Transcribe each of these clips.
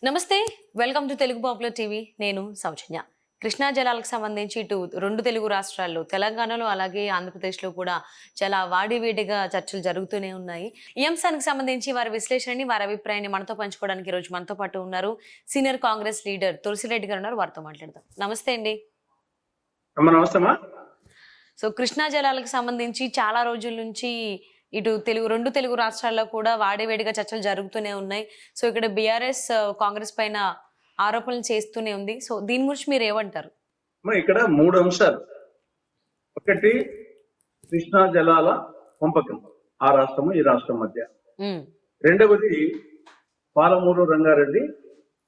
నమస్తే, welcome to Telugu popular TV. నేను సౌజన్య. కృష్ణా జలాలకు సంబంధించి ఇటు రెండు తెలుగు రాష్ట్రాల్లో, తెలంగాణలో అలాగే ఆంధ్రప్రదేశ్లో కూడా చాలా వాడివేడిగా చర్చలు జరుగుతూనే ఉన్నాయి. ఈ అంశానికి సంబంధించి వారి విశ్లేషణని, వారి అభిప్రాయాన్ని మనతో పంచుకోవడానికి ఈరోజు మనతో పాటు ఉన్నారు సీనియర్ కాంగ్రెస్ లీడర్ తులసిరెడ్డి గారు ఉన్నారు. వారితో మాట్లాడదాం. నమస్తే అండి. సో కృష్ణా జలాలకు సంబంధించి చాలా రోజుల నుంచి ఇటు రెండు తెలుగు రాష్ట్రాల్లో కూడా వాడివేడిగా చర్చలు జరుగుతూనే ఉన్నాయి. సో ఇక్కడ బీఆర్ఎస్ కాంగ్రెస్ పైన ఆరోపణలు చేస్తూనే ఉంది. సో దీని గురించి మీరు ఏమంటారు? ఇక్కడ మూడు అంశాలు. ఒకటి కృష్ణా జలాల పంపకం, ఆ రాష్ట్రము ఈ రాష్ట్రం మధ్య. రెండవది Palamuru Rangareddy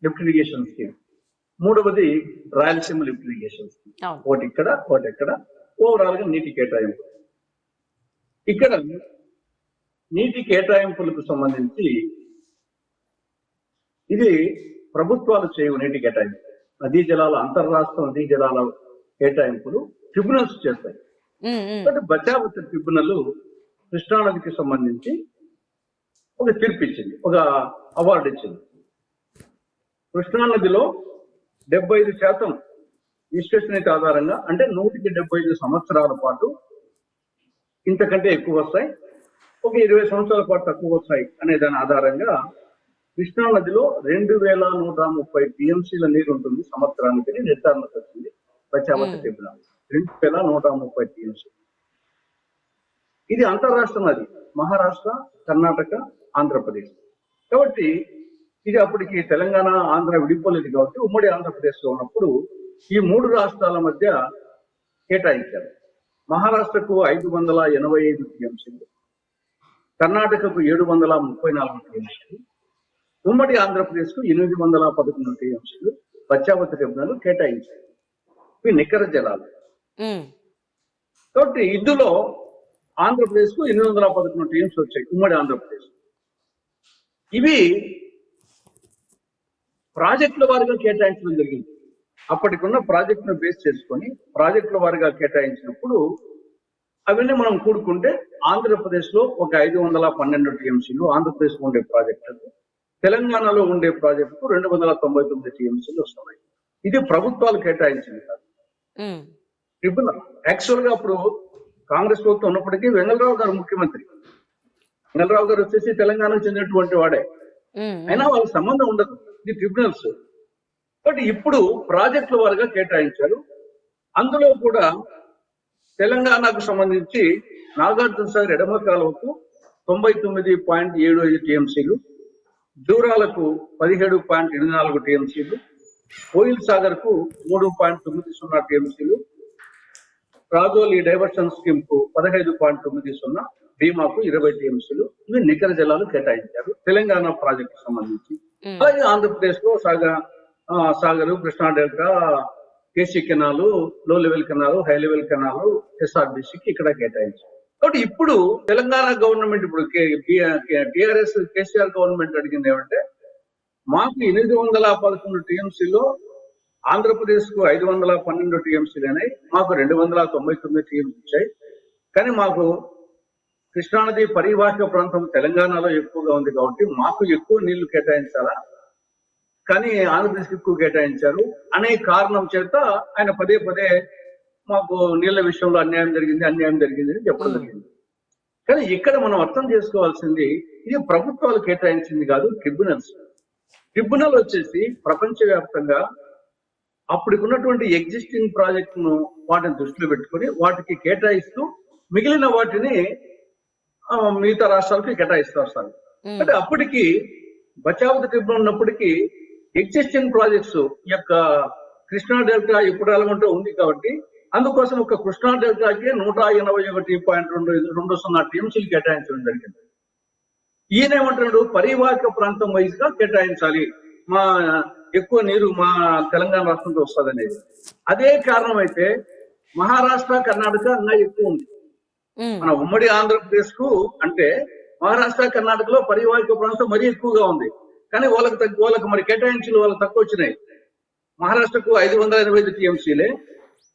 lift irrigation scheme. మూడవది రాయలసీమ లిఫ్ట్ ఇరిగేషన్ స్కీమ్. ఒకటి ఇక్కడ, ఒకటి ఎక్కడ, ఓవరాల్ గా నీటి కేటాయింపు. ఇక్కడ నీటి కేటాయింపులకు సంబంధించి ఇది ప్రభుత్వాలు చేయవు. నీటి కేటాయింపు, నదీ జలాల అంతర్రాష్ట్ర నదీ జలాల కేటాయింపులు ట్రిబ్యునల్స్ చేస్తాయి. బచావత్ ట్రిబ్యునల్ కృష్ణానదికి సంబంధించి ఒక తీర్పు ఇచ్చింది, ఒక అవార్డు ఇచ్చింది. కృష్ణానదిలో 75% విశ్వసనీయత ఆధారంగా, అంటే 175 సంవత్సరాల పాటు ఇంతకంటే ఎక్కువ వస్తాయి, ఒక 20 సంవత్సరాల పాటు తక్కువ వస్తాయి అనే దాని ఆధారంగా కృష్ణా నదిలో 2130 టీఎంసీల నీరు ఉంటుంది సంవత్సరానికి నిర్ధారణకు వచ్చింది బచావత్ ట్రిబ్యునల్. 2130 టీఎంసీ. ఇది అంతర్రాష్ట్ర నది, మహారాష్ట్ర, కర్ణాటక, ఆంధ్రప్రదేశ్. కాబట్టి ఇది అప్పటికి తెలంగాణ, ఆంధ్ర విడిపోలేదు కాబట్టి ఉమ్మడి ఆంధ్రప్రదేశ్ లో ఉన్నప్పుడు ఈ మూడు రాష్ట్రాల మధ్య కేటాయించారు. మహారాష్ట్రకు 585 టీఎంసీలు, కర్ణాటకకు 734 టీఎంసీలు, ఉమ్మడి ఆంధ్రప్రదేశ్ కు 811 టీఎంసీలు బచావత్ ట్రిబ్యునల్ కేటాయించారు. ఇవి నికర జలాలు. కాబట్టి ఇందులో ఆంధ్రప్రదేశ్ కు 811 టీఎంసీ వచ్చాయి, ఉమ్మడి ఆంధ్రప్రదేశ్. ఇవి ప్రాజెక్టుల వారిగా కేటాయించడం జరిగింది. అప్పటికున్న ప్రాజెక్టును బేస్ చేసుకొని ప్రాజెక్టుల వారిగా కేటాయించినప్పుడు అవన్నీ మనం కూడుకుంటే ఆంధ్రప్రదేశ్ లో ఒక 512 టీఎంసీలు ఆంధ్రప్రదేశ్ లో ఉండే ప్రాజెక్టులకు, తెలంగాణలో ఉండే ప్రాజెక్టుకు 299 టీఎంసీలు వస్తున్నాయి. ఇది ప్రభుత్వాలు కేటాయించింది కాదు, ట్రిబ్యునల్. యాక్చువల్ గా అప్పుడు కాంగ్రెస్ ప్రభుత్వం ఉన్నప్పటికీ వెంగళరావు గారు ముఖ్యమంత్రి. వెంగళరావు గారు వచ్చేసి తెలంగాణకు చెందినటువంటి వాడే, అయినా వాళ్ళకి సంబంధం ఉండదు. ఇది ట్రిబ్యునల్స్. బట్ ఇప్పుడు ప్రాజెక్టుల వారుగా కేటాయించారు. అందులో కూడా తెలంగాణకు సంబంధించి నాగార్జున సాగర్ ఎడమ కాలువకు 99.75 టీఎంసీలు, జూరాలకు 17.84 టీఎంసీలు, కోయిల్ సాగర్ కు 3.90 టీఎంసీలు, రాజోలి డైవర్షన్ స్కీమ్ కు 15.90, భీమాకు 20 టీఎంసీలు. ఇవి నికర జలాలు కేటాయించారు తెలంగాణ ప్రాజెక్టు సంబంధించి. అలాగే ఆంధ్రప్రదేశ్ లో Sagar, Krishna delta, KC canal, low level canal, high level canal ఎస్ఆర్బిసికి ఇక్కడ కేటాయించారు. కాబట్టి ఇప్పుడు తెలంగాణ గవర్నమెంట్, ఇప్పుడు టిఆర్ఎస్ కేసీఆర్ గవర్నమెంట్ అడిగింది ఏమంటే, మాకు 811 టీఎంసీలో ఆంధ్రప్రదేశ్ కు 512 టీఎంసీలు అయినాయి, మాకు 299 టీఎంసీ వచ్చాయి. కానీ మాకు కృష్ణానది పరివాహక ప్రాంతం తెలంగాణలో ఎక్కువగా ఉంది కాబట్టి మాకు ఎక్కువ నీళ్లు కేటాయించాలా, కానీ ఆంధ్రప్రదేశ్ ఎక్కువ కేటాయించారు అనే కారణం చేత ఆయన పదే పదే మాకు నీళ్ల విషయంలో అన్యాయం జరిగింది అని చెప్పడం జరిగింది. కానీ ఇక్కడ మనం అర్థం చేసుకోవాల్సింది, ఇది ప్రభుత్వాలు కేటాయించింది కాదు, ట్రిబ్యునల్స్. ట్రిబ్యునల్ వచ్చేసి ప్రపంచవ్యాప్తంగా అప్పటికున్నటువంటి ఎగ్జిస్టింగ్ ప్రాజెక్టును వాటిని దృష్టిలో పెట్టుకొని వాటికి కేటాయిస్తూ మిగిలిన వాటిని మిగతా రాష్ట్రాలకి కేటాయిస్తూ వస్తారు. అంటే అప్పటికి బచావత్ ట్రిబ్యునల్ ఉన్నప్పటికీ ఎగ్జిస్టింగ్ ప్రాజెక్ట్స్ యొక్క కృష్ణా డెల్టా ఇప్పుడు ఎలాగంటూ ఉంది కాబట్టి అందుకోసం ఒక కృష్ణా డెల్టాకి 181.20 టీఎంసీలు కేటాయించడం జరిగింది. ఈయనేమంటున్నాడు, పరివాహక ప్రాంతం వైజ్ గా కేటాయించాలి, మా ఎక్కువ నీరు మా తెలంగాణ రాష్ట్రంతో వస్తుంది అనేది. అదే కారణం అయితే మహారాష్ట్ర, కర్ణాటక అన్నా ఎక్కువ ఉంది. మన ఉమ్మడి ఆంధ్రప్రదేశ్ కు అంటే మహారాష్ట్ర, కర్ణాటకలో పరివాహక ప్రాంతం మరీ ఎక్కువగా ఉంది. కానీ వాళ్ళకి మరి కేటాయించులు వాళ్ళకి తక్కువ వచ్చినాయి. మహారాష్ట్రకు 585 టీఎంసీలే,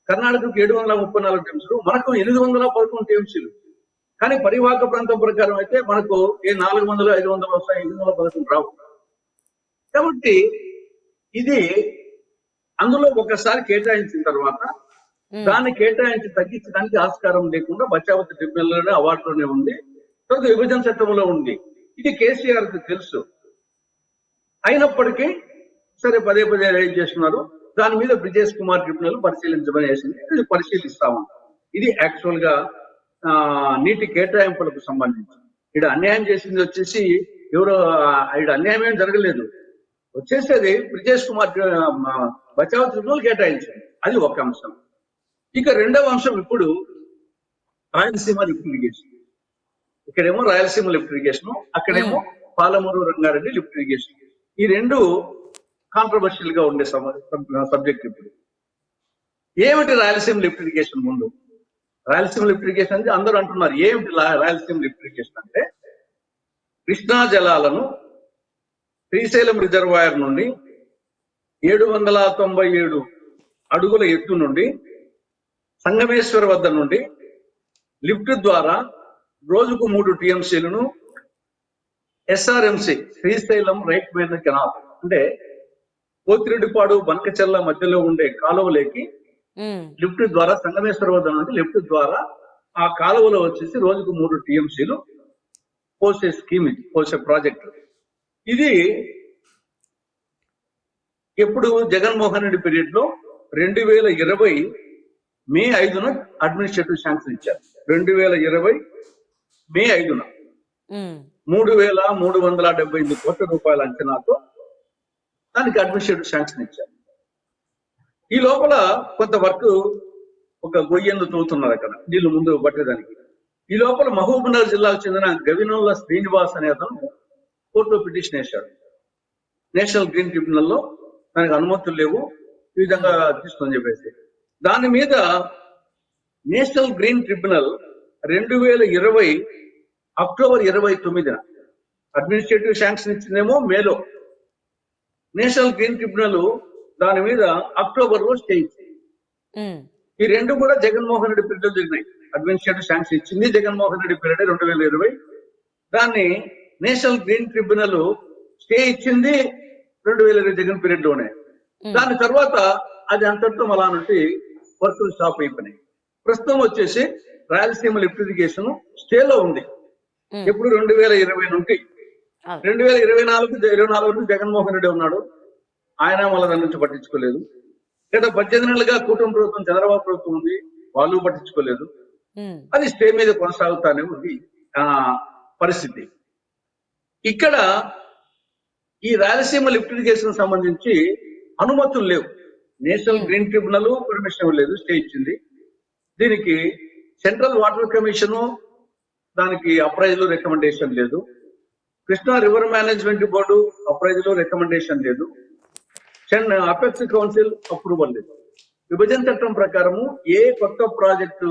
కర్ణాటకకు 734 టీఎంసీలు, మనకు 811 టీఎంసీలు. కానీ పరివాహక ప్రాంతం ప్రకారం అయితే మనకు 400, 500 వస్తాయి, 811 రావు. కాబట్టి ఇది అందులో ఒకసారి కేటాయించిన తర్వాత దాన్ని కేటాయించి తగ్గించడానికి ఆస్కారం లేకుండా బచావతి ట్రిబ్యునల్లోనే అవార్డులోనే ఉంది, తర్వాత విభజన చట్టంలో ఉంది. ఇది కేసీఆర్ కి తెలుసు. అయినప్పటికీ సరే పదే పదే రైజ్ చేస్తున్నారు. దాని మీద బ్రిజేష్ కుమార్ ట్రిబ్యునల్ పరిశీలించమని వేసింది. ఇది పరిశీలిస్తాము. ఇది యాక్చువల్ గా నీటి కేటాయింపులకు సంబంధించి ఇక్కడ అన్యాయం చేసింది వచ్చేసి ఎవరో ఇక్కడ అన్యాయం ఏం జరగలేదు. వచ్చేసేది బ్రిజేష్ కుమార్ బచావ్ ట్రిబ్యునల్ కేటాయించింది. అది ఒక అంశం. ఇక రెండవ అంశం ఇప్పుడు రాయలసీమ లిఫ్ట్ ఇరిగేషన్. ఇక్కడేమో రాయలసీమ లిఫ్ట్ ఇరిగేషన్, అక్కడేమో పాలమూరు రంగారెడ్డి లిఫ్ట్ ఇరిగేషన్. ఈ రెండు కాంట్రవర్షియల్ గా ఉండే సబ్జెక్ట్. ఇప్పుడు ఏమిటి రాయలసీమ లిఫ్ట్ ఇరిగేషన్? ముందు రాయలసీమ లిఫ్ట్ ఇరిగేషన్ అంటే అందరూ అంటున్నారు ఏమిటి రాయలసీమ లిఫ్ట్ ఇరిగేషన్ అంటే, కృష్ణా జలాలను శ్రీశైలం రిజర్వాయర్ నుండి 797 అడుగుల ఎత్తు నుండి సంగమేశ్వర వద్ద నుండి లిఫ్ట్ ద్వారా రోజుకు 3 టీఎంసీలను SRMC Srisailam right main canal అంటే పోతిరెడ్డిపాడు బంకచెర్ల మధ్యలో ఉండే కాలువలోకి లిఫ్ట్ ద్వారా సంగమేశ్వర వద్ద నుండి లిఫ్ట్ ద్వారా ఆ కాలువలో వచ్చేసి రోజుకు 3 టీఎంసీలు పోసే స్కీమ్, ఇది పోసే ప్రాజెక్ట్. ఇది ఎప్పుడు జగన్మోహన్ రెడ్డి పీరియడ్ లో 2020 మే 5న అడ్మినిస్ట్రేటివ్ శాంక్షన్ ఇచ్చారు. 2020 మే 5న 3,378 కోట్ల రూపాయల అంచనాతో దానికి అడ్మినిస్ట్రేటివ్ శాంక్షన్ ఇచ్చారు. ఈ లోపల కొంత వర్క్ ఒక గొయ్యను తవ్వుతున్నారు అక్కడ నీళ్లు ముందు పట్టేదానికి. ఈ లోపల మహబూబ్నగర్ జిల్లాకు చెందిన గవినోళ్ళ శ్రీనివాస్ అనే అతను కోర్టులో పిటిషన్ వేశాడు. నేషనల్ గ్రీన్ ట్రిబ్యునల్ లో దానికి అనుమతులు లేవు, ఈ విధంగా తీసుకొని చెప్పేసి. దాని మీద నేషనల్ గ్రీన్ ట్రిబ్యునల్ 2020 అక్టోబర్ 29న అడ్మినిస్ట్రేటివ్ శాంక్షన్ ఇచ్చిందేమో మేలో, నేషనల్ గ్రీన్ ట్రిబ్యునల్ దాని మీద అక్టోబర్ లో స్టే ఇచ్చింది. ఈ రెండు కూడా జగన్మోహన్ రెడ్డి పీరియడ్ జరిగినాయి. అడ్మినిస్ట్రేటివ్ శాంక్షన్ ఇచ్చింది జగన్మోహన్ రెడ్డి పీరియడ్ 2020. దాన్ని నేషనల్ గ్రీన్ ట్రిబ్యునల్ స్టే ఇచ్చింది 2020 జగన్ పీరియడ్ లోనే. దాని తర్వాత అది అంతటితో మలా నుండి వర్కులు స్టాప్ అయిపోయినాయి. ప్రస్తుతం వచ్చేసి రాయలసీమ లిఫ్ట్ ఇరిగేషన్ స్టేలో ఉంది. ఎప్పుడు 2020 నుండి 2024 నుండి జగన్మోహన్ రెడ్డి ఉన్నాడు. ఆయన మళ్ళీ దాని నుంచి పట్టించుకోలేదు. గత 18 నెలలుగా కూటమి ప్రభుత్వం చంద్రబాబు ప్రభుత్వం ఉంది, వాళ్ళు పట్టించుకోలేదు. అది స్టే మీద కొనసాగుతానే ఉంది పరిస్థితి. ఇక్కడ ఈ రాయలసీమ లిఫ్ట్ ఇరిగేషన్ సంబంధించి అనుమతులు లేవు. నేషనల్ గ్రీన్ ట్రిబ్యునల్ పర్మిషన్ ఇవ్వలేదు, స్టే ఇచ్చింది. దీనికి సెంట్రల్ వాటర్ కమిషన్ దానికి అప్రైజల్ రికమెండేషన్ లేదు. Krishna river management board appraisal recommendation లేదు. అపెక్స్ కౌన్సిల్ అప్రూవల్ లేదు. విభజన చట్టం ప్రకారము ఏ కొత్త ప్రాజెక్టు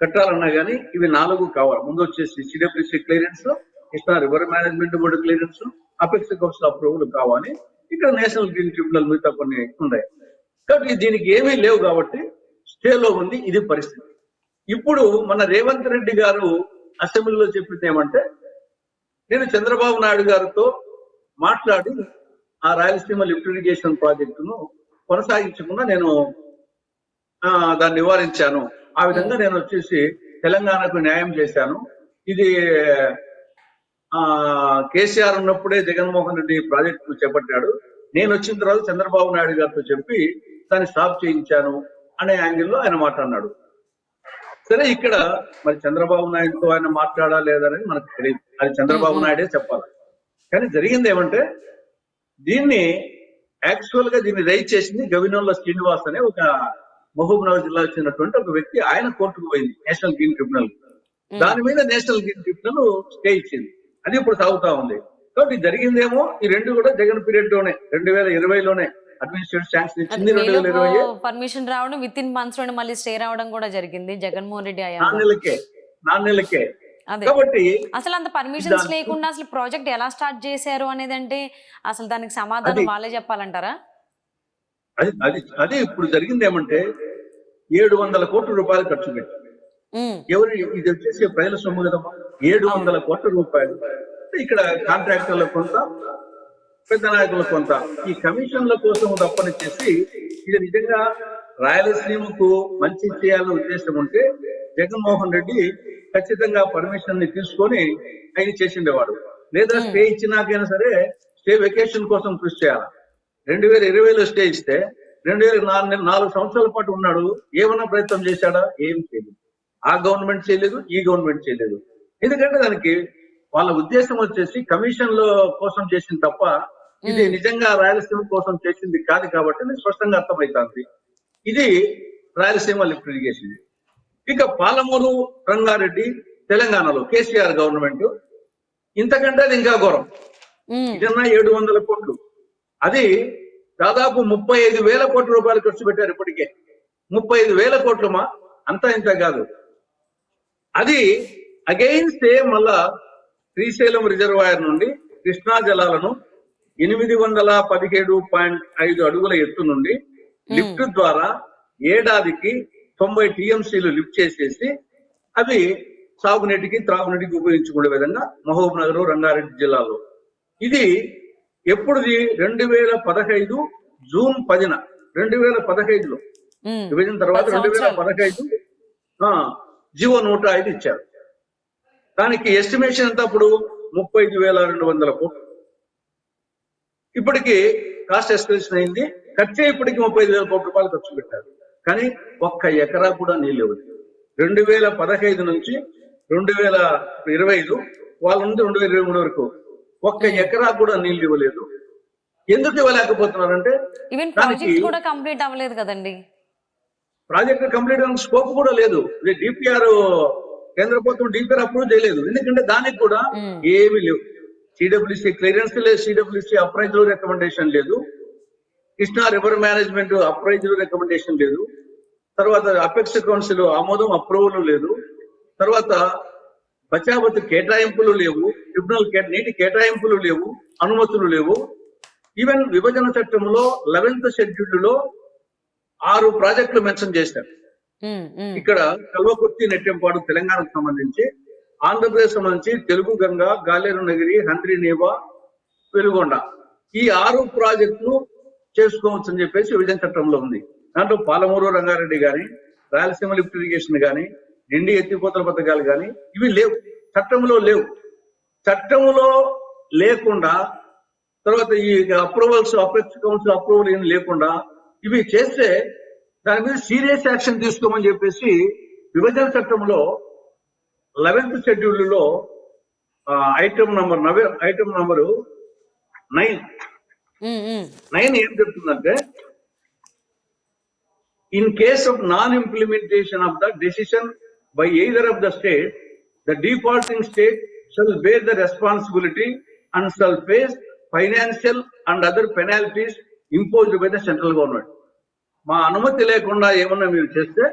కట్టాలన్నా కానీ ఇవి 4 కావాలి. ముందు వచ్చేసి CWC clearance, Krishna river management board clearance, apex council approval కావాలి. ఇక్కడ నేషనల్ గ్రీన్ ట్రిబ్యునల్ మిగతా కొన్ని ఉన్నాయి. కాబట్టి దీనికి ఏమీ లేవు కాబట్టి స్టేలో ఉంది. ఇది పరిస్థితి. ఇప్పుడు మన రేవంత్ రెడ్డి గారు అసెంబ్లీలో చెప్పింది ఏమంటే, నేను చంద్రబాబు నాయుడు గారితో మాట్లాడి ఆ రాయలసీమ లిఫ్ట్ ఇరిగేషన్ ప్రాజెక్టును కొనసాగించకుండా నేను దాన్ని నివారించాను. ఆ విధంగా నేను వచ్చేసి తెలంగాణకు న్యాయం చేశాను. ఇది కేసీఆర్ ఉన్నప్పుడే జగన్మోహన్ రెడ్డి ప్రాజెక్టు చేపట్టాడు, నేను వచ్చిన తర్వాత చంద్రబాబు నాయుడు గారితో చెప్పి దాన్ని స్టాప్ చేయించాను అనే యాంగిల్లో ఆయన మాట్లాడినాడు. సరే, ఇక్కడ మరి చంద్రబాబు నాయుడుతో ఆయన మాట్లాడా లేదనేది మనకు తెలియదు. అది చంద్రబాబు నాయుడే చెప్పాలి. కానీ జరిగింది ఏమంటే, దీన్ని యాక్చువల్ గా దీన్ని రైజ్ చేసింది గవినోళ్ళ శ్రీనివాస్ అనే ఒక మహబూబ్నగర్ జిల్లాకు చెందినటువంటి ఒక వ్యక్తి. ఆయన కోర్టుకు పోయింది నేషనల్ గ్రీన్ ట్రిబ్యునల్. దాని మీద నేషనల్ గ్రీన్ ట్రిబ్యునల్ స్టే ఇచ్చింది. అది ఇప్పుడు సాగుతా ఉంది. కాబట్టి జరిగిందేమో ఈ రెండు కూడా జగన్ పీరియడ్ లోనే 2020లోనే అడ్మినిస్ట్రేటివ్ శాంక్షన్ ఇచ్చింది. 2020 పర్మిషన్ రావడం విత్ ఇన్ మంత్స్ లోనే మళ్ళీ స్టే రావడం కూడా జరిగింది జగన్మోహన్ రెడ్డి అయ్యా. 4 నెలలకే. కాబట్టి అసలు అంత పర్మిషన్స్ లేకుండా అసలు ప్రాజెక్ట్ ఎలా స్టార్ట్ చేశారు అనేది అంటే అసలు దానికి సమాధానం వాళ్ళే చెప్పాలంటారా? అది ఇప్పుడు జరిగింది ఏమంటే 700 కోట్ల రూపాయలు ఖర్చు పెట్టి, ఎవరు ఇది వచ్చేసి ప్రజల సొమ్ము కదమ్మా. 700 కోట్ల రూపాయలు ఇక్కడ కాంట్రాక్టర్లకు కొంత, పెద్ద నాయకులు కొంత ఈ కమిషన్ల కోసం తప్పనిచ్చేసి ఇది నిజంగా రాయలసీమకు మంచి చేయాలనే ఉద్దేశం ఉంటే జగన్మోహన్ రెడ్డి ఖచ్చితంగా పర్మిషన్ ని తీసుకొని ఆయన చేసిండేవాడు. లేదా స్టే ఇచ్చినాకైనా సరే స్టే వెకేషన్ కోసం కృషి చేయాలి. 2020లో స్టే ఇస్తే 2004 సంవత్సరాల పాటు ఉన్నాడు. ఏమన్నా ప్రయత్నం చేశాడా? ఏం చేయలేదు. ఆ గవర్నమెంట్ చేయలేదు, ఈ గవర్నమెంట్ చేయలేదు. ఎందుకంటే దానికి వాళ్ళ ఉద్దేశం వచ్చేసి కమిషన్ల కోసం చేసింది తప్ప ఇది నిజంగా రాయలసీమ కోసం చేసింది కాదు కాబట్టి ఇది స్పష్టంగా అర్థమవుతుంది. ఇది రాయలసీమ లిఫ్ట్ ఇరిగేషన్. ఇక పాలమూరు రంగారెడ్డి తెలంగాణలో కేసీఆర్ గవర్నమెంట్ ఇంతకంటే అది ఇంకా ఘోరం. ఇదన్నా 700 కోట్లు, అది దాదాపు 35,000 కోట్ల రూపాయలు ఖర్చు పెట్టారు. ఇప్పటికే 35,000 కోట్లమా, అంతా ఇంత కాదు. అది అగైన్స్ మళ్ళా శ్రీశైలం రిజర్వాయర్ నుండి కృష్ణా జలాలను 817.5 అడుగుల ఎత్తు నుండి లిఫ్ట్ ద్వారా ఏడాదికి 90 టీఎంసీలు లిఫ్ట్ చేసేసి అవి సాగునీటికి త్రాగునీటికి ఉపయోగించుకునే విధంగా మహబూబ్ నగర్ రంగారెడ్డి జిల్లాలో ఇది ఎప్పుడుది 2015 జూన్ 10న 2015లో విభజన తర్వాత 2015 జీవో 105 ఇచ్చారు. దానికి ఎస్టిమేషన్ ఎంత అప్పుడు 35,200 కోట్లు. ఇప్పటికి కాస్ట్ ఎస్కలేషన్ అయింది. ఖర్చే ఇప్పటికి 35,000 కోట్ల రూపాయలు ఖర్చు పెట్టారు. కానీ ఒక్క ఎకరా కూడా నీళ్ళు ఇవ్వదు. 2015 నుంచి 2025 వాళ్ళ నుండి 2023 వరకు ఒక్క ఎకరా కూడా నీళ్ళు ఇవ్వలేదు. ఎందుకు ఇవ్వలేకపోతున్నారంటే ప్రాజెక్ట్ కూడా కంప్లీట్ అవ్వలేదు కదండి. ప్రాజెక్ట్ కంప్లీట్ అవ్వడానికి స్కోప్ కూడా లేదు. డిపిఆర్ కేంద్ర ప్రభుత్వం డిపిఆర్ అప్రూవ్ చేయలేదు. ఎందుకంటే దానికి కూడా ఏమీ లేవు. సిడబ్ల్యూసి క్లియరెన్స్ లేదు, సిడబ్ల్యూసి అప్రైజల్ రికమెండేషన్ లేదు, Krishna river management appraisal recommendation లేదు, తర్వాత అపెక్స్ కౌన్సిల్ ఆమోదం అప్రూవల్ లేదు, తర్వాత బచావత్ కేటాయింపులు లేవు, ట్రిబ్యునల్ నీటి కేటాయింపులు లేవు, అనుమతులు లేవు. ఈవెన్ విభజన చట్టంలో 11th షెడ్యూల్లో 6 ప్రాజెక్టులు మెన్షన్ చేశారు. ఇక్కడ కల్వకుర్తి నెట్టెంపాడు తెలంగాణకు సంబంధించి, ఆంధ్రప్రదేశ్ సంబంధించి తెలుగు గంగ, గాలేరు నగిరి, హంద్రి నీవా, వెలుగొండ ఈ 6 ప్రాజెక్టులు చేసుకోవచ్చు అని చెప్పేసి విభజన చట్టంలో ఉంది. దాంట్లో పాలమూరు రంగారెడ్డి గాని, రాయలసీమ లిఫ్ట్ ఇరిగేషన్ గాని, డిండి ఎత్తిపోతల పథకాలు గాని ఇవి లేవు, చట్టంలో లేవు. చట్టంలో లేకుండా తర్వాత ఈ అప్రూవల్స్ అపెక్స్ కౌన్సిల్ అప్రూవల్ ఏం లేకుండా ఇవి చేస్తే దాని మీద సీరియస్ యాక్షన్ తీసుకోమని చెప్పేసి విభజన చట్టంలో 11th షెడ్యూల్లో ఐటమ్ నంబరు 9 ఏం చెప్తుందంటే, in case of non-implementation of the decision by either of the state, the defaulting state shall bear the responsibility and shall face financial and other penalties imposed by the central government. మా అనుమతి లేకుండా ఏమన్నా మీరు చేస్తే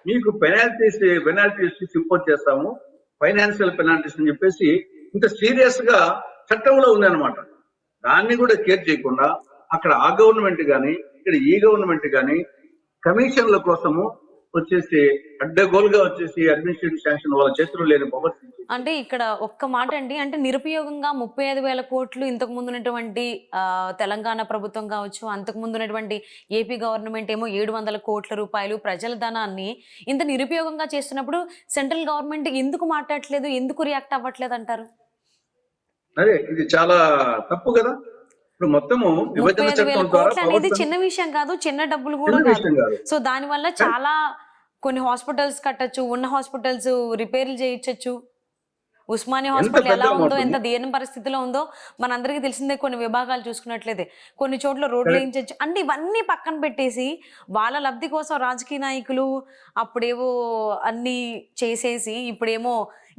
మీకు penalties impose చేస్తాము, financial penalties అని చెప్పేసి ఇంత సీరియస్ గా చట్టంలో ఉంది అనమాట. దాన్ని కూడా కేర్ చేయకుండా అక్కడ ఆ గవర్నమెంట్ కానీ ఇక్కడ ఈ గవర్నమెంట్ కానీ కమిషన్ల కోసము వచ్చేసి అడ్డగోలుగా వచ్చేసి అడ్మినిస్ట్రేటివ్ శాంక్షన్ వాళ్ళ చేతుల్లో లేని పవర్. అంటే ఇక్కడ ఒక్క మాట అండి, అంటే నిరుపయోగంగా 35,000 కోట్లు ఇంతకు ముందు ఉన్నటువంటి తెలంగాణ ప్రభుత్వం కావచ్చు, అంతకు ముందు ఉన్నటువంటి ఏపీ గవర్నమెంట్ ఏమో 700 కోట్ల రూపాయలు ప్రజల ధనాన్ని ఇంత నిరుపయోగంగా చేస్తున్నప్పుడు సెంట్రల్ గవర్నమెంట్ ఎందుకు మాట్లాడట్లేదు, ఎందుకు రియాక్ట్ అవ్వట్లేదు అంటారు? అదే ఇది చాలా తప్పు కదా. ఇప్పుడు మొత్తము విభజన చట్టం ద్వారా అనేది చిన్న విషయం కాదు, చిన్న డబ్బులు కూడా కాదు. సో దాని వల్ల చాలా కొన్ని హాస్పిటల్స్ కట్టచ్చు, ఉన్న హాస్పిటల్స్ రిపేర్లు చేయించచ్చు. ఉస్మానియా హాస్పిటల్ ఎలా ఉందో, ఎంత దీన పరిస్థితిలో ఉందో మనందరికీ తెలిసిందే. కొన్ని విభాగాలు చూసుకున్నట్లయితే కొన్ని చోట్ల రోడ్లు వేయించచ్చు. అంటే ఇవన్నీ పక్కన పెట్టేసి వాళ్ళ లబ్ధి కోసం రాజకీయ నాయకులు అప్పుడేవో అన్ని చేసేసి ఇప్పుడేమో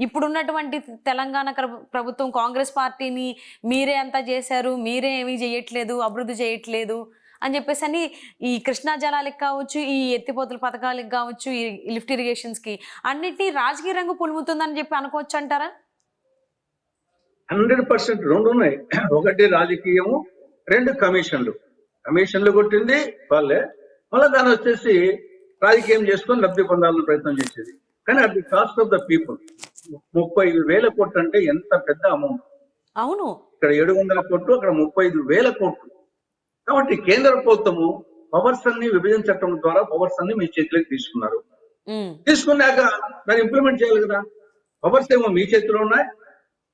ఇప్పుడున్నటువంటి తెలంగాణ ప్రభుత్వం కాంగ్రెస్ పార్టీని మీరే అంతా చేశారు, మీరే ఏమీ చేయట్లేదు, అభివృద్ధి చేయట్లేదు అని చెప్పేసి అని ఈ కృష్ణా జలాలకు కావచ్చు, ఈ ఎత్తిపోతల పథకాలకు కావచ్చు, ఈ లిఫ్ట్ ఇరిగేషన్స్ కి అన్నిటినీ రాజకీయ రంగు పులుముతుందని చెప్పి అనుకోవచ్చు అంటారా? 100% రెండు ఉన్నాయి. ఒకటి రాజకీయము, 2 కమిషన్లు కొట్టింది వాళ్ళే. మళ్ళీ దాన్ని వచ్చేసి రాజకీయం చేసుకొని లబ్ధి పొందాలని ప్రయత్నం చేసేది. కానీ at the cost of the people. 35,000 కోట్లు అంటే ఎంత పెద్ద అమౌంట్. అవును. ఇక్కడ 700 కోట్లు, అక్కడ 35,000 కోట్లు. కాబట్టి కేంద్ర ప్రభుత్వము పవర్స్ అన్ని విభజన చట్టం ద్వారా పవర్స్ అన్ని మీ చేతిలోకి తీసుకున్నారు. ఉమ్. తీసుకున్నాక దాన్ని ఇంప్లిమెంట్ చేయాలి కదా. పవర్స్ ఏమో మీ చేతిలో ఉన్నాయి,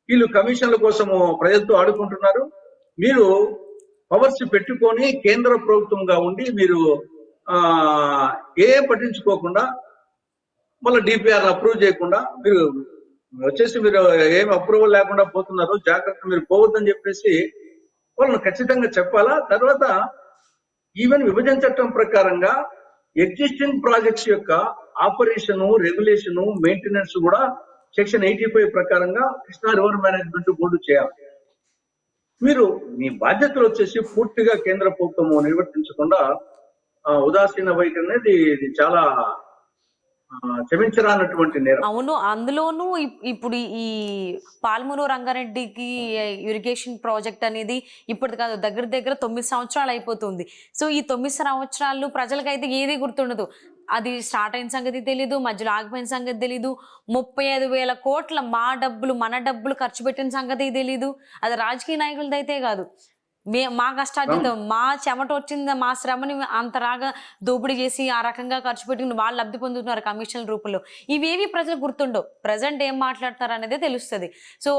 వీళ్ళు కమిషన్ల కోసము ప్రజలతో ఆడుకుంటున్నారు. మీరు పవర్స్ పెట్టుకొని కేంద్ర ప్రభుత్వంగా ఉండి మీరు పట్టించుకోకుండా మళ్ళీ డిపిఆర్ అప్రూవ్ చేయకుండా మీరు వచ్చేసి మీరు ఏం అప్రూవల్ లేకుండా పోతున్నారు, జాగ్రత్త మీరు పోవద్దని చెప్పేసి వాళ్ళని ఖచ్చితంగా చెప్పాలా. తర్వాత ఈవెన్ విభజన చట్టం ప్రకారంగా ఎగ్జిస్టింగ్ ప్రాజెక్ట్స్ యొక్క ఆపరేషన్, రెగ్యులేషన్, మెయింటెనెన్స్ కూడా సెక్షన్ 85 ప్రకారంగా కృష్ణా రివర్ మేనేజ్మెంట్ బోర్డు చేయాలి. మీరు మీ బాధ్యతలు వచ్చేసి పూర్తిగా కేంద్ర ప్రభుత్వము నిర్వర్తించకుండా ఉదాసీన వైఖరి అనేది ఇది చాలా క్షమించరానటువంటి నేరం. అవును, అందులోనూ ఇప్పుడు ఈ పాలమూరు రంగారెడ్డికి ఇరిగేషన్ ప్రాజెక్ట్ అనేది ఇప్పటి కాదు, దగ్గర దగ్గర 9 సంవత్సరాలు అయిపోతుంది. సో ఈ 9 సంవత్సరాలు ప్రజలకైతే ఏది గుర్తుండదు. అది స్టార్ట్ అయిన సంగతి తెలీదు, మధ్యలో ఆగిపోయిన సంగతి తెలీదు. 35,000 కోట్ల మన డబ్బులు ఖర్చు పెట్టిన సంగతి తెలీదు. అది రాజకీయ నాయకులదైతే కాదు, మా కష్టార్జితం, మా చెమట వచ్చింది, మా శ్రమని అంతరాగా దోపిడీ చేసి ఆ రకంగా ఖర్చు పెట్టుకుని వాళ్ళు లబ్ధి పొందుతున్నారు కమిషన్ల రూపంలో. ఇవేవి ప్రజలు గుర్తుండవు. ప్రజెంట్ ఏం మాట్లాడతారు అనేది తెలుస్తుంది. సో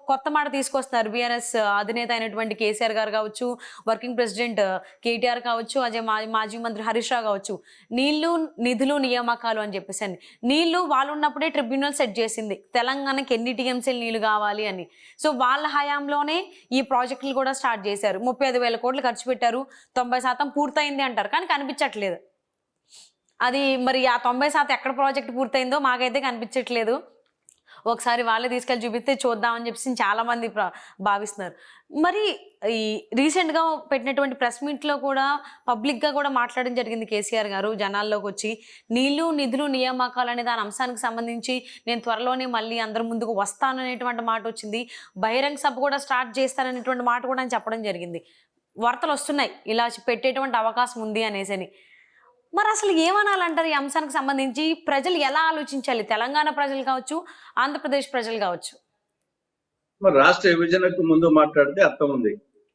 కొత్త మాట తీసుకొస్తున్నారు. బీఆర్ఎస్ అధినేత అయినటువంటి కేసీఆర్ గారు కావచ్చు, వర్కింగ్ ప్రెసిడెంట్ కేటీఆర్ కావచ్చు, మాజీ మంత్రి హరీష్ రావు కావచ్చు, నీళ్లు, నిధులు, నియామకాలు అని చెప్పేసి నీళ్లు వాళ్ళు ఉన్నప్పుడే ట్రిబ్యునల్ సెట్ చేసింది తెలంగాణకి ఎన్ని టీఎంసీలు నీళ్లు కావాలి అని. సో వాళ్ళ హయాంలోనే ఈ ప్రాజెక్టులు కూడా స్టార్ట్ చేశారు. 35,000 కోట్లు ఖర్చు పెట్టారు, 90% పూర్తయింది అంటారు, కానీ కనిపించట్లేదు. అది మరి ఆ 90% ఎక్కడ ప్రాజెక్ట్ పూర్తయిందో మాకైతే కనిపించట్లేదు. ఒకసారి వాళ్ళే తీసుకెళ్ళి చూపిస్తే చూద్దామని చెప్పేసి చాలా మంది భావిస్తున్నారు. మరి ఈ రీసెంట్గా పెట్టినటువంటి ప్రెస్ మీట్లో కూడా పబ్లిక్గా కూడా మాట్లాడడం జరిగింది కేసీఆర్ గారు జనాల్లోకి వచ్చి. నీళ్లు, నిధులు, నియామకాలు అనే దాని అంశానికి సంబంధించి నేను త్వరలోనే మళ్ళీ అందరి ముందుకు వస్తాననేటువంటి మాట వచ్చింది. బహిరంగ సభ కూడా స్టార్ట్ చేస్తాననేటువంటి మాట కూడా ఆయన చెప్పడం జరిగింది. వార్తలు వస్తున్నాయి ఇలా పెట్టేటువంటి అవకాశం ఉంది అనేసి. మరి అసలు ఏమనాలంటారు ఈ అంశానికి సంబంధించి? ప్రజలు ఎలా ఆలోచించాలి? తెలంగాణ ప్రజలు కావచ్చు, ఆంధ్రప్రదేశ్ ప్రజలు కావచ్చు. మరి రాష్ట్ర విభజనకు ముందు మాట్లాడితే అర్థం ఉంది.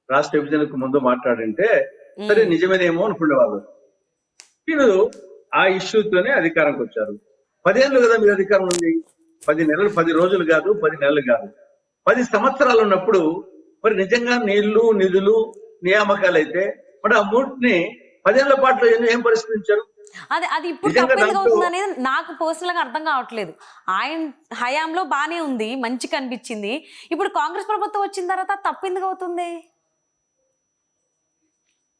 రాష్ట్ర విభజనకు ముందు మాట్లాడింటే సరే నిజమేనేమో అనుకునేవాళ్ళు. వీళ్ళు ఆ ఇష్యూతోనే అధికారంకి వచ్చారు. 10 ఏళ్ళు కదా మీరు అధికారం ఉంది. 10 నెలలు, 10 రోజులు కాదు, 10 నెలలు కాదు, 10 సంవత్సరాలు ఉన్నప్పుడు మరి నిజంగా నీళ్లు, నిధులు, నియామకాలు అయితే మరి ఆ మూటిని 10 ఏళ్ల పాటు ఏం పరిష్కరించారు? అది ఇప్పుడు తప్పెందుకు అవుతుంది అనేది నాకు పర్సనల్ గా అర్థం కావట్లేదు. ఆయన హయాంలో బానే ఉంది, మంచి కనిపించింది. ఇప్పుడు కాంగ్రెస్ ప్రభుత్వం వచ్చిన తర్వాత తప్పెందుకు అవుతుంది?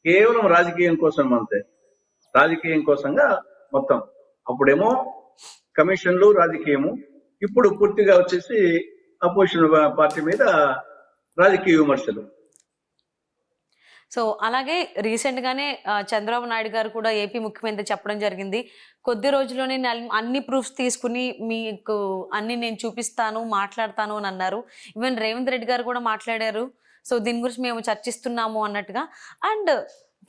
కేవలం రాజకీయం కోసం అంతే. రాజకీయం కోసంగా మొత్తం. అప్పుడేమో కమిషన్లు, రాజకీయము. ఇప్పుడు పూర్తిగా వచ్చేసి అపోజిషన్ పార్టీ మీద రాజకీయ విమర్శలు. సో అలాగే రీసెంట్గానే చంద్రబాబు నాయుడు గారు కూడా ఏపీ ముఖ్యమంత్రి చెప్పడం జరిగింది, కొద్ది రోజుల్లోనే అన్ని ప్రూఫ్స్ తీసుకుని మీకు అన్ని నేను చూపిస్తాను, మాట్లాడతాను అని అన్నారు. ఈవెన్ రేవంత్ రెడ్డి గారు కూడా మాట్లాడారు. సో దీని గురించి మేము చర్చిస్తున్నాము అన్నట్టుగా. అండ్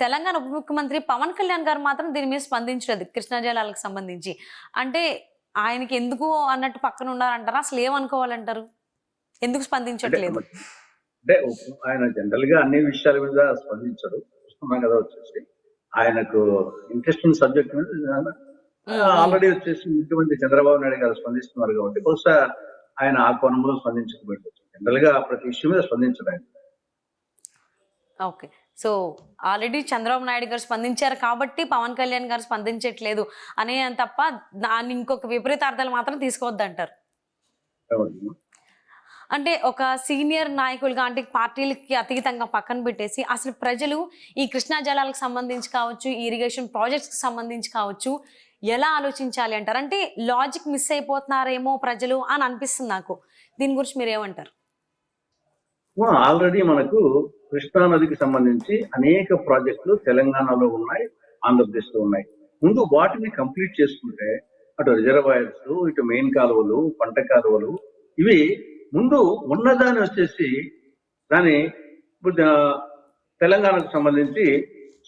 తెలంగాణ ఉప ముఖ్యమంత్రి పవన్ కళ్యాణ్ గారు మాత్రం దీని మీద స్పందించలేదు, కృష్ణా జలాలకు సంబంధించి. అంటే ఆయనకి ఎందుకు అన్నట్టు పక్కన ఉన్నారంటారా? అసలు ఏమనుకోవాలంటారు? ఎందుకు స్పందించట్లేదు? అంటే ఆయన జనరల్ గా అన్ని విషయాల మీద స్పందించడు. చూస్తున్నాం కదా, వచ్చేసి ఆయనకు ఇంట్రెస్టింగ్ సబ్జెక్ట్ మీద ఆల్రెడీ వచ్చేసి ముఖ్యమంత్రి చంద్రబాబు నాయుడు గారు స్పందిస్తున్నారు కాబట్టి బహుశా ఆయన ఆ కోణంలో స్పందించకపోవచ్చు. జనరల్ గా ప్రతి ఇష్యూ మీద స్పందించడం. Okay, so already Chandrababu Naidu గారు స్పందించారు కాబట్టి పవన్ కళ్యాణ్ గారు స్పందించట్లేదు అనే తప్ప దాన్ని ఇంకొక విపరీతార్థాలు మాత్రం తీసుకోవద్దంటారు. అంటే ఒక సీనియర్ నాయకులుగా, అంటే పార్టీలకి అతీతంగా పక్కన పెట్టేసి అసలు ప్రజలు ఈ కృష్ణా జలాలకు సంబంధించి కావచ్చు, ఈ ఇరిగేషన్ ప్రాజెక్ట్స్కి సంబంధించి కావచ్చు ఎలా ఆలోచించాలి అంటారు? అంటే లాజిక్ మిస్ అయిపోతున్నారేమో ప్రజలు అని అనిపిస్తుంది నాకు. దీని గురించి మీరు ఏమంటారు? ఆల్రెడీ మనకు కృష్ణా నదికి సంబంధించి అనేక ప్రాజెక్టులు తెలంగాణలో ఉన్నాయి, ఆంధ్రప్రదేశ్ లో ఉన్నాయి. ముందు వాటిని కంప్లీట్ చేసుకుంటే అటు రిజర్వాయర్స్, ఇటు మెయిన్ కాలువలు, పంట కాలువలు, ఇవి ముందు ఉన్నదాన్ని వచ్చేసి దాని తెలంగాణకు సంబంధించి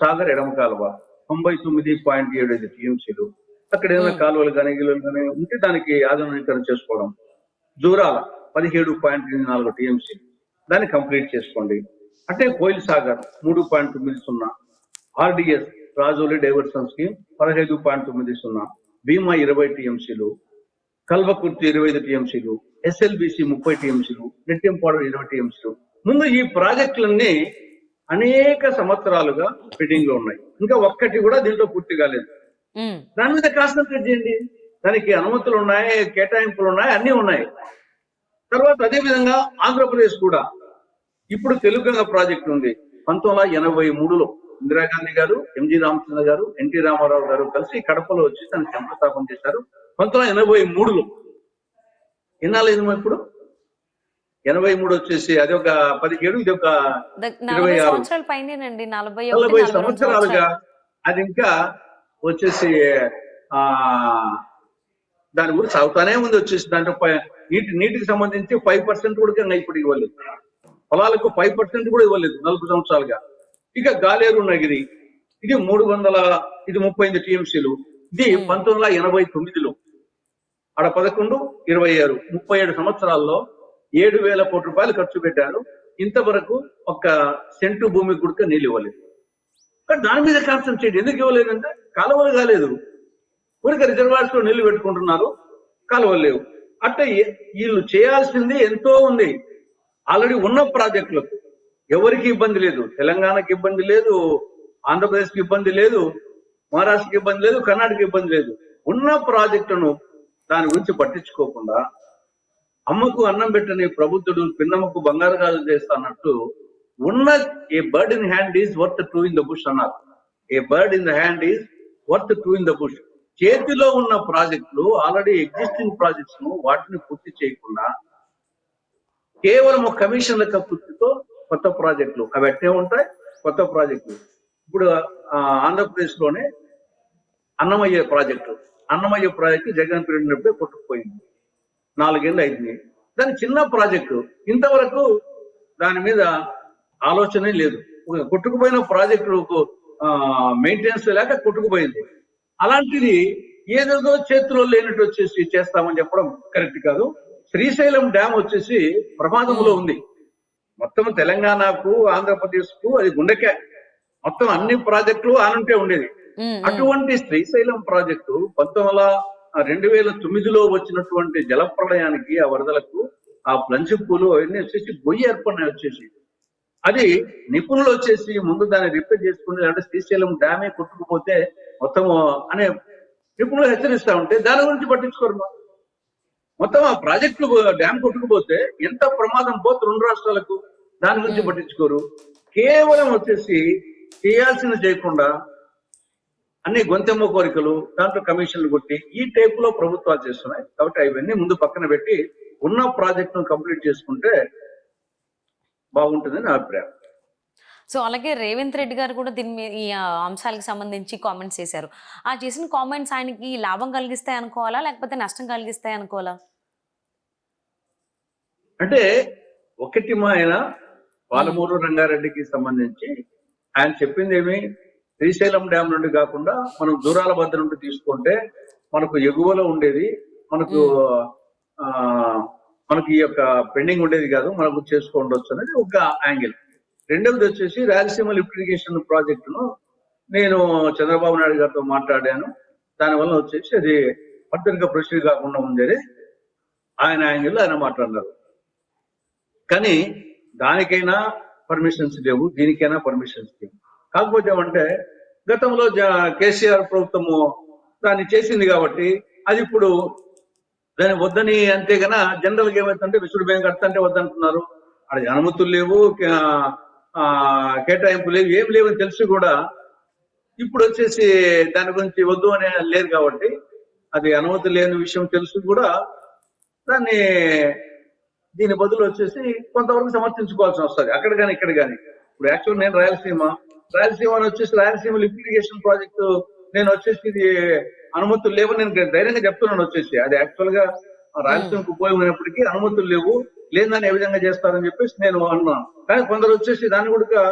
సాగర్ ఎడమ కాలువ 99.75 టీఎంసీలు, అక్కడ ఏదైనా కాలువలు కానీ గిలువలు కానీ ఉంటే దానికి ఆధునీకరణ చేసుకోవడం. జూరాల 17.84 టీఎంసీలు, దాన్ని కంప్లీట్ చేసుకోండి. అంటే Koil Sagar 3.90, RDS Rajoli diversion scheme 15.90, Bhima 20 టీఎంసీలు, కల్వకుర్తి 25 టీఎంసీలు, ఎస్ఎల్బిసి 30 టీఎంసీలు, నెట్టింపాడు 20 టీఎంసీలు. ముందు ఈ ప్రాజెక్టులన్నీ అనేక సంవత్సరాలుగా పెండింగ్ లో ఉన్నాయి. ఇంకా ఒక్కటి కూడా దీంట్లో పూర్తి కాలేదు. దాని మీద కాన్సన్ట్రేట్ చేయండి. దానికి అనుమతులు ఉన్నాయి, కేటాయింపులు ఉన్నాయి, అన్ని ఉన్నాయి. తర్వాత అదే విధంగా ఆంధ్రప్రదేశ్ కూడా ఇప్పుడు తెలుగంగ ప్రాజెక్ట్ ఉంది. 1983లో ఇందిరాగాంధీ గారు, ఎంజి రామచంద్ర గారు, ఎన్టీ రామారావు గారు కలిసి కడపలో వచ్చి దాన్ని శంకుస్థాపన చేశారు 1983లో. ఎన్నాళ్ళైంది ఇప్పుడు? 83 వచ్చేసి అది ఒక 17, ఇది ఒక 26 సంవత్సరాల పైనేనండి. 40 సంవత్సరాలుగా అది ఇంకా వచ్చేసి దాని గురించి అవుతానే ఉంది. వచ్చేసి దాంట్లో నీటికి సంబంధించి 5% కూడా ఇప్పుడు ఇవ్వలేదు. పొలాలకు 5% కూడా ఇవ్వలేదు 40 సంవత్సరాలుగా. ఇక గాలేరు నగిరి ఇది 35 టీఎంసీలు. ఇది 1989లో ఆడ 11, 26, 37 సంవత్సరాల్లో 7,000 కోట్ల రూపాయలు ఖర్చు పెట్టారు. ఇంతవరకు ఒక సెంటు భూమికి కూడా నీళ్ళు ఇవ్వలేదు. కానీ దాని మీద కాన్సన్ట్రేట్ ఎందుకు ఇవ్వలేదంటే కాలువలు కాలేదు. ఊరికి రిజర్వాయర్స్ లో నీళ్లు పెట్టుకుంటున్నారు, కాలువలు లేవు. అంటే వీళ్ళు చేయాల్సింది ఎంతో ఉంది. ఆల్రెడీ ఉన్న ప్రాజెక్టులకు ఎవరికి ఇబ్బంది లేదు. తెలంగాణకి ఇబ్బంది లేదు, ఆంధ్రప్రదేశ్కి ఇబ్బంది లేదు, మహారాష్ట్రకి ఇబ్బంది లేదు, కర్ణాటకకి ఇబ్బంది లేదు. ఉన్న ప్రాజెక్టును దాని గురించి పట్టించుకోకుండా అమ్మకు అన్నం పెట్టని ప్రభుత్వుడు పిన్నమ్మకు బంగారు గాజు చేస్తానట్టు ఉన్న a bird in hand is worth two in the bush అన్నారు. A bird in the hand is worth two in the bush. చేతిలో ఉన్న ప్రాజెక్టులు ఆల్రెడీ ఎగ్జిస్టింగ్ ప్రాజెక్ట్స్ ను వాటిని పూర్తి చేయకుండా కేవలం ఒక కమిషన్ల కృతితో కొత్త ప్రాజెక్టులు అవి అట్టే ఉంటాయి. కొత్త ప్రాజెక్టులు ఇప్పుడు ఆంధ్రప్రదేశ్ లోనే అన్నమయ్య ప్రాజెక్టు జగన్ పీరియడ్ కొట్టుకుపోయింది. 4 ఏళ్ళు అయింది. దాని చిన్న ప్రాజెక్టు, ఇంతవరకు దాని మీద ఆలోచనే లేదు. కొట్టుకుపోయిన ప్రాజెక్టు మెయింటెనెన్స్ లేక కొట్టుకుపోయింది. అలాంటిది ఏదేదో చేతిలో లేనట్టు వచ్చేసి చేస్తామని చెప్పడం కరెక్ట్ కాదు. శ్రీశైలం డ్యామ్ వచ్చేసి ప్రమాదంలో ఉంది. మొత్తం తెలంగాణకు, ఆంధ్రప్రదేశ్ కు అది గుండెకే. మొత్తం అన్ని ప్రాజెక్టులు ఆనుంటే ఉండేది. అటువంటి శ్రీశైలం ప్రాజెక్టు 2009లో వచ్చినటువంటి జల ప్రళయానికి, ఆ వరదలకు, ఆ ప్లంచి పూలు అవన్నీ వచ్చేసి గొయ్యి ఏర్పడినాయి. వచ్చేసి అది నిపుణులు వచ్చేసి ముందు దాన్ని రిపేర్ చేసుకుని అంటే శ్రీశైలం డ్యామే కొట్టుకుపోతే మొత్తము అనే నిపుణులు హెచ్చరిస్తా ఉంటే దాని గురించి పట్టించుకోరు. మొత్తం ఆ ప్రాజెక్టు డ్యామ్ కొట్టుకుపోతే ఎంత ప్రమాదం పోతే 2 రాష్ట్రాలకు, దాని గురించి పట్టించుకోరు. కేవలం వచ్చేసి చేయాల్సిన చేయకుండా అన్ని గొంతెమ్మ కోరికలు, దాంట్లో కమిషన్లు కొట్టి ఈ టైప్ లో ప్రభుత్వాలు చేస్తున్నాయి. కాబట్టి అవన్నీ ముందు పక్కన పెట్టి ఉన్న ప్రాజెక్టును కంప్లీట్ చేసుకుంటే బాగుంటుందని నా అభిప్రాయం. సో అలాగే రేవంత్ రెడ్డి గారు కూడా దీని మీద ఈ అంశాలకు సంబంధించి కామెంట్స్ చేశారు. ఆ చేసిన కామెంట్స్ ఆయనకి లాభం కలిగిస్తాయి అనుకోవాలా, లేకపోతే నష్టం కలిగిస్తాయి అనుకోవాలా? అంటే ఒకటి మా ఆయన పాలమూరు రంగారెడ్డికి సంబంధించి ఆయన చెప్పింది ఏమి, శ్రీశైలం డ్యామ్ నుండి కాకుండా మనం దూరాల వద్ద నుండి తీసుకుంటే మనకు ఎగువలో ఉండేది, మనకు ఈ యొక్క పెండింగ్ ఉండేది కాదు, మనకు చేసుకోండొచ్చు అనేది ఒక యాంగిల్. రెండవది వచ్చేసి రాయలసీమ లిఫ్ట్ ఇరిగేషన్ ప్రాజెక్టును నేను చంద్రబాబు నాయుడు గారితో మాట్లాడాను. దానివల్ల వచ్చేసి అది ఫర్దర్గా ప్రొసీడ్ కాకుండా ఉండేది ఆయన యాంగిల్ ఆయన మాట్లాడినారు. కానీ దానికైనా పర్మిషన్స్ లేవు, దీనికైనా పర్మిషన్స్ లేవు. కాకపోతే ఏమంటే గతంలో కేసీఆర్ ప్రభుత్వము దాన్ని చేసింది కాబట్టి అది ఇప్పుడు దాన్ని వద్దని అంతే కన్నా జనరల్ గా ఏమైతుందంటే విసుడు బ్యాంక్ కడతంటే వద్దంటున్నారు. అది అనుమతులు లేవు, కేటాయింపు లేవు, ఏం లేవని తెలిసి కూడా ఇప్పుడు వచ్చేసి దాని గురించి వద్దు అనే లేదు కాబట్టి అది అనుమతి లేని విషయం తెలుసు కూడా దాన్ని దీని బదులు వచ్చేసి కొంతవరకు సమర్థించుకోవాల్సి వస్తుంది అక్కడ కానీ ఇక్కడ కానీ. ఇప్పుడు యాక్చువల్ నేను రాయలసీమ వచ్చేసి రాయలసీమ లిఫ్ట్ ఇరిగేషన్ ప్రాజెక్టు నేను వచ్చేసి ఇది అనుమతులు లేవు నేను ధైర్యంగా చెప్తున్నాను. వచ్చేసి అది యాక్చువల్ గా రాయలసీమకు ఉపయోగమైనప్పటికీ అనుమతులు లేవు, లేదని ఏ విధంగా చేస్తారని చెప్పేసి నేను అన్నాను. కానీ కొందరు వచ్చేసి దాన్ని కూడా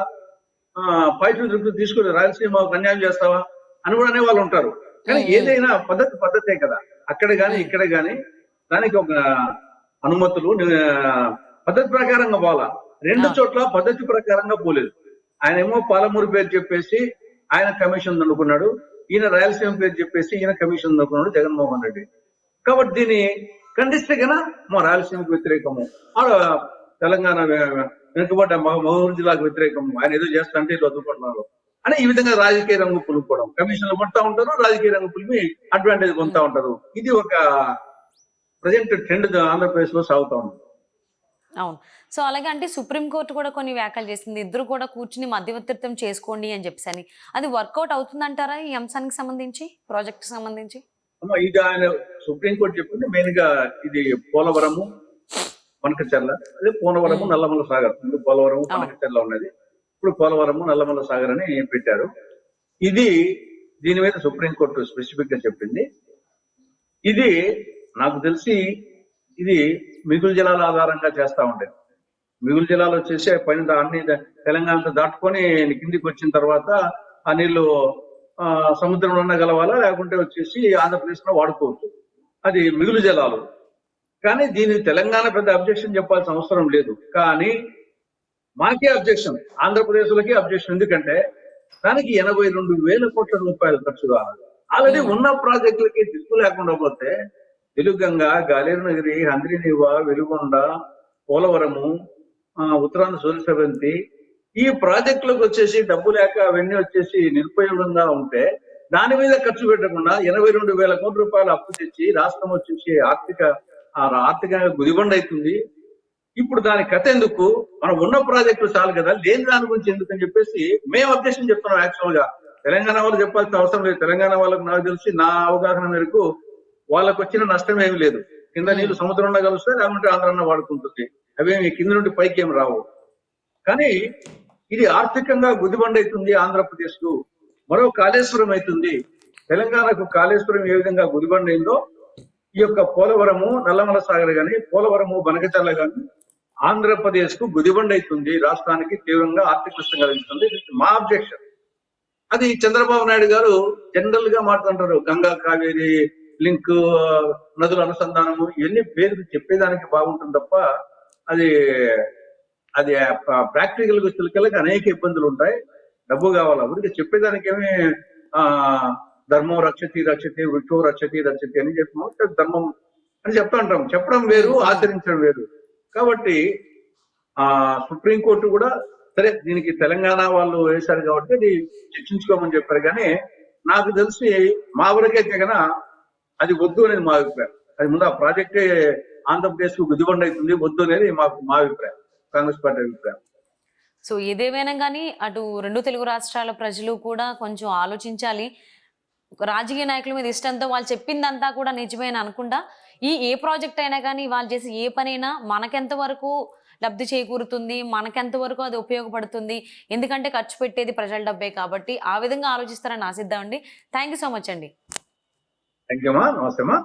పాజిటివ్ తీసుకుని రాయలసీమకు అన్యాయం చేస్తావా అని కూడా అనే వాళ్ళు ఉంటారు. కానీ ఏదైనా పద్ధతే కదా, అక్కడ గాని ఇక్కడ గాని దానికి ఒక అనుమతులు పద్ధతి ప్రకారంగా పోవాలా. రెండు అవును. చోట్ల పద్ధతి ప్రకారంగా పోలేదు. ఆయన ఏమో పాలమూరు పేరు చెప్పేసి ఆయన కమిషన్ అనుకున్నాడు, ఈయన రాయలసీమ పేరు చెప్పేసి ఈయన కమిషన్ అనుకున్నాడు జగన్మోహన్ రెడ్డి. కాబట్టి దీన్ని ఖండిస్తే గన మా రాయలసీమకు వ్యతిరేకము, ఆడ తెలంగాణ వెనుకబడ్డ మహబూబ్ జిల్లాకు వ్యతిరేకము, ఆయన ఏదో చేస్తా అంటే వీళ్ళు వదులుకుంటున్నారు అని ఈ విధంగా రాజకీయ రంగు పులుపుకోవడం, కమిషన్లు పడతా ఉంటారు, రాజకీయ రంగు పులిపి అడ్వాంటేజ్ పొందుతా ఉంటారు. ఇది ఒక ప్రజెంట్ ట్రెండ్ ఆంధ్రప్రదేశ్ లో సాగుతా ఉంది. అవును. సో, అలాగే అంటే సుప్రీంకోర్టు కూడా కొన్ని వ్యాఖ్యలు చేసింది. ఇద్దరు కూడా కూర్చుని మధ్యవర్తిత్వం చేసుకోండి అని చెప్పేసని. అది వర్కౌట్ అవుతుందంటారా ఈ అంశానికి సంబంధించి? ప్రాజెక్ట్‌కి సంబంధించి? అమ్మ ఇది ఆయన సుప్రీంకోర్టు చెప్పింది మెయిన్ గా ఇది పోలవరము, పనకచెర్ల, అదే పోలవరము, హ్మ్. నల్లమల్ల సాగర్. ముందు పోలవరము, అవును. పనకచెర్ల ఉన్నది. ఇప్పుడు పోలవరము, నల్లమల్ల సాగర్ అని పెట్టారు. ఇది దీని మీద సుప్రీంకోర్టు స్పెసిఫిక్ గా చెప్పింది. ఇది నాకు తెలిసి ఇది మిగులు జలాల ఆధారంగా చేస్తా ఉండేది. మిగులు జలాలు వచ్చేసి పైన అన్ని తెలంగాణతో దాటుకొని కిందికి వచ్చిన తర్వాత ఆ నీళ్లు సముద్రంలో కలవాలా, లేకుంటే వచ్చేసి ఆంధ్రప్రదేశ్ లో వాడుకోవచ్చు. అది మిగులు జలాలు. కానీ దీని తెలంగాణ పెద్ద అబ్జెక్షన్ చెప్పాల్సిన అవసరం లేదు. కానీ మాకే అబ్జెక్షన్, ఆంధ్రప్రదేశ్ లకి అబ్జెక్షన్. ఎందుకంటే దానికి 82,000 కోట్ల రూపాయలు ఖర్చు కావాలి. ఆల్రెడీ హ్మ్. ఉన్న ప్రాజెక్టులకి దిక్కు లేకుండా పోతే తెలుగంగ, గాలేరు నగిరి, హంద్రీనీవా, వెలుగొండ, పోలవరము, ఉత్తరాంధ్ర సూర్యసవంతి, ఈ ప్రాజెక్టులకు వచ్చేసి డబ్బు లేక అవన్నీ వచ్చేసి నిరుపయోగంగా ఉంటే దాని మీద ఖర్చు పెట్టకుండా 82,000 కోట్ల రూపాయలు అప్పు తెచ్చి రాష్ట్రం వచ్చేసి ఆర్థికంగా గుదిబండ అవుతుంది. ఇప్పుడు దాని కథ ఎందుకు, మనం ఉన్న ప్రాజెక్టులు చాలు కదా, లేని దాని గురించి ఎందుకు అని చెప్పేసి మేము అబ్జెక్షన్ చెప్తున్నాం. యాక్చువల్ గా తెలంగాణ వాళ్ళు చెప్పాల్సిన అవసరం లేదు. తెలంగాణ వాళ్ళకు నాకు తెలిసి, నా అవగాహన మేరకు వాళ్ళకు వచ్చిన నష్టం ఏమి లేదు. కింద నీళ్లు సముద్రంలో కలుస్తాయి, లేకుంటే ఆంధ్రాన్న వాడుకుంటుంది. అవేమి కింద నుండి పైకి ఏమి రావు. కానీ ఇది ఆర్థికంగా గుదిబండ అవుతుంది ఆంధ్రప్రదేశ్ కు. మరో కాళేశ్వరం అవుతుంది. తెలంగాణకు కాళేశ్వరం ఏ విధంగా గుదిబండ అయిందో, ఈ యొక్క పోలవరము, నల్లమల సాగర్ గాని, పోలవరము, బనకచర్ల గాని ఆంధ్రప్రదేశ్ కు గుదిబండ అవుతుంది. రాష్ట్రానికి తీవ్రంగా ఆర్థిక నష్టం కలిగిస్తుంది. మా అబ్జెక్షన్. అది చంద్రబాబు నాయుడు గారు జనరల్ గా మాట్లాడుతుంటారు. గంగా కావేరి లింక్, నదుల అనుసంధానము, ఇవన్నీ పేరు చెప్పేదానికి బాగుంటుంది తప్ప అది అది ప్రాక్టికల్ గా చిలకలకి అనేక ఇబ్బందులు ఉంటాయి. డబ్బు కావాలి. ఊరికి చెప్పేదానికి ఏమి ధర్మం రక్షతి రక్షతి, వృక్షో రక్షతి రక్షతి అని చెప్పి ధర్మం అని చెప్తా ఉంటాం. చెప్పడం వేరు, ఆచరించడం వేరు. కాబట్టి సుప్రీంకోర్టు కూడా సరే దీనికి తెలంగాణ వాళ్ళు వేశారు కాబట్టి అది చర్చించుకోమని చెప్పారు. కానీ నాకు తెలిసి మా వరకైతే కనుక అది వద్దు అనేది మా అభిప్రాయం. అది ముందు ఆ ప్రాజెక్టే ఆంధ్రప్రదేశ్ కు గుదిబండ అవుతుంది, వద్దు అనేది మా అభిప్రాయం, కాంగ్రెస్ పార్టీ అభిప్రాయం. సో, ఏదేమైనా గానీ అటు 2 తెలుగు రాష్ట్రాల ప్రజలు కూడా కొంచెం ఆలోచించాలి. ఒక రాజకీయ నాయకుల మీద ఇష్టంతో వాళ్ళు చెప్పిందంతా కూడా నిజమే అని అనకుండా, ఏ ప్రాజెక్ట్ అయినా గానీ, వాళ్ళు చేసే ఏ పనైనా మనకెంత వరకు లబ్ధి చేకూరుతుంది, మనకెంత వరకు అది ఉపయోగపడుతుంది. ఎందుకంటే ఖర్చు పెట్టేది ప్రజల డబ్బే కాబట్టి, ఆ విధంగా ఆలోచిస్తారని ఆశిద్దామండి. థాంక్ యూ సో మచ్ అండి. థ్యాంక్ యూ అమ్మా. నమస్తే అమ్మా.